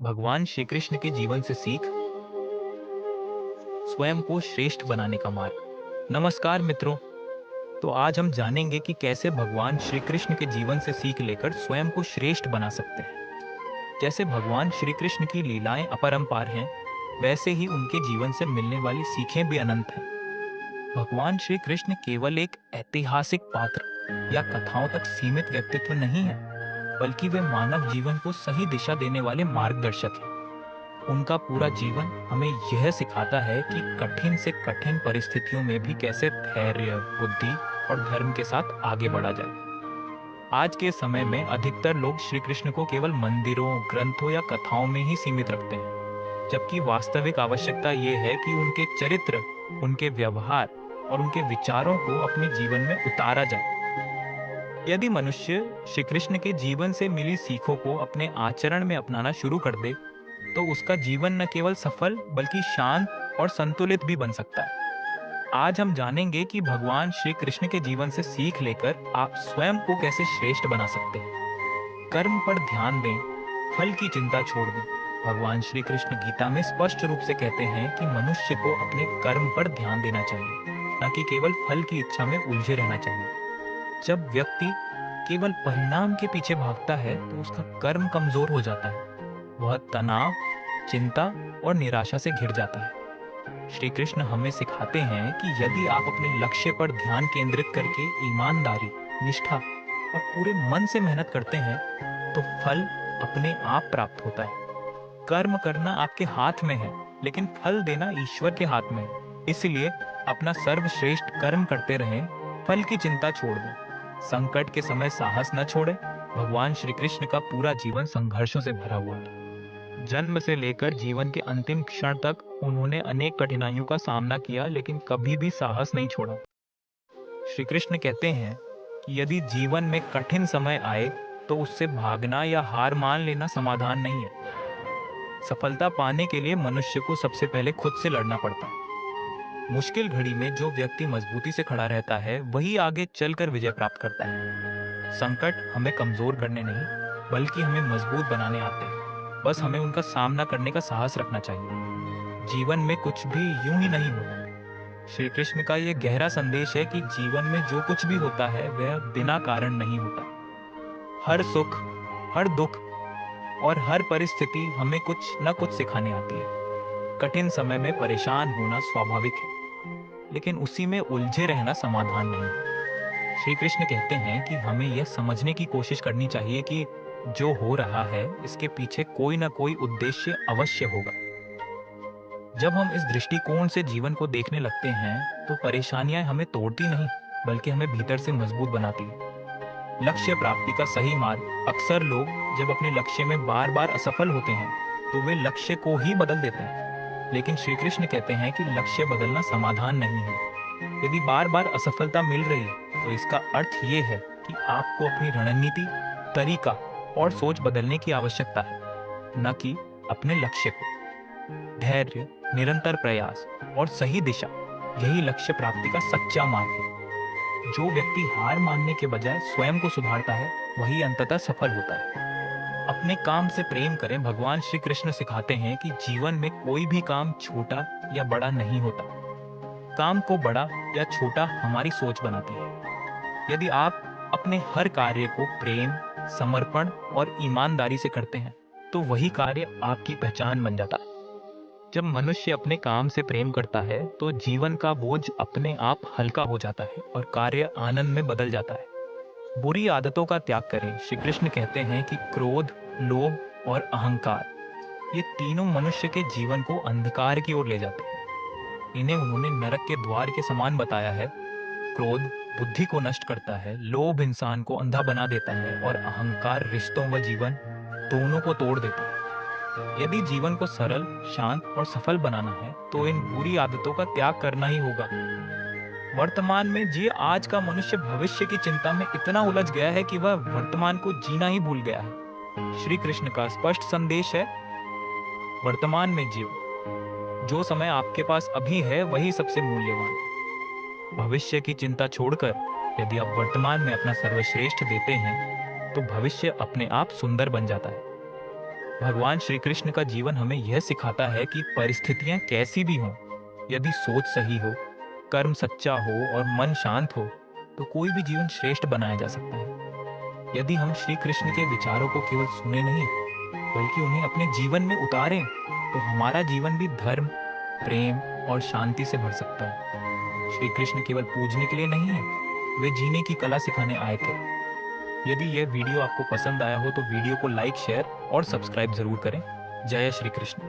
भगवान श्री कृष्ण के जीवन से सीख, स्वयं को श्रेष्ठ बनाने का मार्ग। नमस्कार मित्रों। तो आज हम जानेंगे कि कैसे भगवान श्री कृष्ण के जीवन से सीख लेकर स्वयं को श्रेष्ठ बना सकते हैं। जैसे भगवान श्री कृष्ण की लीलाएं अपरंपार हैं, वैसे ही उनके जीवन से मिलने वाली सीखें भी अनंत हैं। भगवान श्री कृष्ण केवल एक ऐतिहासिक पात्र या कथाओं तक सीमित व्यक्तित्व नहीं है, बल्कि वे मानव जीवन को सही दिशा देने वाले मार्गदर्शक हैं। उनका पूरा जीवन हमें यह सिखाता है कि कठिन से कठिन परिस्थितियों में भी कैसे धैर्य, बुद्धि और धर्म के साथ आगे बढ़ा जाए। आज के समय में अधिकतर लोग श्री कृष्ण को केवल मंदिरों, ग्रंथों या कथाओं में ही सीमित रखते हैं, जबकि वास्तविक आवश्यकता ये है कि उनके चरित्र, उनके व्यवहार और उनके विचारों को अपने जीवन में उतारा जाए। यदि मनुष्य श्री कृष्ण के जीवन से मिली सीखों को अपने आचरण में अपनाना शुरू कर दे, तो उसका जीवन न केवल सफल बल्कि शांत और संतुलित भी बन सकता है। आज हम जानेंगे कि भगवान श्री कृष्ण के जीवन से सीख लेकर आप स्वयं को कैसे श्रेष्ठ बना सकते हैं। कर्म पर ध्यान दें, फल की चिंता छोड़ दें। भगवान श्री कृष्ण गीता में स्पष्ट रूप से कहते हैं कि मनुष्य को अपने कर्म पर ध्यान देना चाहिए, न कि केवल फल की इच्छा में उलझे रहना चाहिए। जब व्यक्ति केवल परिणाम के पीछे भागता है, तो उसका कर्म कमजोर हो जाता है। वह तनाव, चिंता और निराशा से घिर जाता है। श्री कृष्ण हमें सिखाते हैं कि यदि आप अपने लक्ष्य पर ध्यान केंद्रित करके ईमानदारी, निष्ठा और पूरे मन से मेहनत करते हैं, तो फल अपने आप प्राप्त होता है। कर्म करना आपके हाथ में है, लेकिन फल देना ईश्वर के हाथ में है। इसलिए अपना सर्वश्रेष्ठ कर्म करते रहें, फल की चिंता छोड़ दें। संकट के समय साहस न छोड़ें। भगवान श्री कृष्ण का पूरा जीवन संघर्षों से भरा हुआ था। जन्म से लेकर जीवन के अंतिम क्षण तक उन्होंने अनेक कठिनाइयों का सामना किया, लेकिन कभी भी साहस नहीं छोड़ा। श्री कृष्ण कहते हैं कि यदि जीवन में कठिन समय आए, तो उससे भागना या हार मान लेना समाधान नहीं है। सफलता पाने के लिए मनुष्य को सबसे पहले खुद से लड़ना पड़ता है। मुश्किल घड़ी में जो व्यक्ति मजबूती से खड़ा रहता है, वही आगे चलकर विजय प्राप्त करता है। संकट हमें कमजोर करने नहीं, बल्कि हमें मजबूत बनाने आते हैं। बस हमें उनका सामना करने का साहस रखना चाहिए। जीवन में कुछ भी यूं ही नहीं होता। श्री कृष्ण का यह गहरा संदेश है कि जीवन में जो कुछ भी होता है, वह बिना कारण नहीं होता। हर सुख, हर दुख और हर परिस्थिति हमें कुछ न कुछ सिखाने आती है। कठिन समय में परेशान होना स्वाभाविक है, लेकिन उसी में उलझे रहना समाधान नहीं। श्री कृष्ण कहते हैं कि हमें यह समझने की कोशिश करनी चाहिए कि जो हो रहा है, इसके पीछे कोई ना कोई उद्देश्य अवश्य होगा। जब हम इस दृष्टिकोण से जीवन को देखने लगते हैं, तो परेशानियां हमें तोड़ती नहीं, बल्कि हमें भीतर से मजबूत बनाती है। लक्ष्य प्राप्ति का सही मार्ग। अक्सर लोग जब अपने लक्ष्य में बार बार असफल होते हैं, तो वे लक्ष्य को ही बदल देते हैं। लेकिन श्री कृष्ण कहते हैं कि लक्ष्य बदलना समाधान नहीं है। यदि बार बार असफलता मिल रही है, तो इसका अर्थ ये है कि आपको अपनी रणनीति, तरीका और सोच बदलने की आवश्यकता है, न कि अपने लक्ष्य को। धैर्य, निरंतर प्रयास और सही दिशा, यही लक्ष्य प्राप्ति का सच्चा मार्ग है। जो व्यक्ति हार मानने के बजाय स्वयं को सुधारता है, वही अंततः सफल होता है। अपने काम से प्रेम करें। भगवान श्री कृष्ण सिखाते हैं कि जीवन में कोई भी काम छोटा या बड़ा नहीं होता। काम को बड़ा या छोटा हमारी सोच बनाती है। यदि आप अपने हर कार्य को प्रेम, समर्पण और ईमानदारी से करते हैं, तो वही कार्य आपकी पहचान बन जाता है। जब मनुष्य अपने काम से प्रेम करता है, तो जीवन का बोझ अपने आप हल्का हो जाता है और कार्य आनंद में बदल जाता है। बुरी आदतों का त्याग करें। श्री कृष्ण कहते हैं कि क्रोध, लोभ और अहंकार, ये तीनों मनुष्य के जीवन को अंधकार की ओर ले जाते हैं। इन्हें उन्होंने नरक के द्वार के समान बताया है। क्रोध बुद्धि को नष्ट करता है, लोभ इंसान को अंधा बना देता है और अहंकार रिश्तों व जीवन दोनों को तोड़ देता है। यदि जीवन को सरल, शांत और सफल बनाना है, तो इन बुरी आदतों का त्याग करना ही होगा। वर्तमान में जी आज का मनुष्य भविष्य की चिंता में इतना उलझ गया है कि वह वर्तमान को जीना ही भूल गया है। श्री कृष्ण का स्पष्ट संदेश है, वर्तमान में जियो। जो समय आपके पास अभी है, वही सबसे मूल्यवान है। भविष्य की चिंता छोड़कर यदि आप वर्तमान में अपना सर्वश्रेष्ठ देते हैं, तो भविष्य अपने आप सुंदर बन जाता है। भगवान श्री कृष्ण का जीवन हमें यह सिखाता है कि परिस्थितियां कैसी भी हों, यदि सोच सही हो, कर्म सच्चा हो और मन शांत हो, तो कोई भी जीवन श्रेष्ठ बनाया जा सकता है। यदि हम श्री कृष्ण के विचारों को केवल सुने नहीं, बल्कि उन्हें अपने जीवन में उतारें, तो हमारा जीवन भी धर्म, प्रेम और शांति से भर सकता है। श्री कृष्ण केवल पूजने के लिए नहीं है, वे जीने की कला सिखाने आए थे। यदि यह वीडियो आपको पसंद आया हो तो वीडियो को लाइक, शेयर और सब्सक्राइब जरूर करें। जय श्री कृष्ण।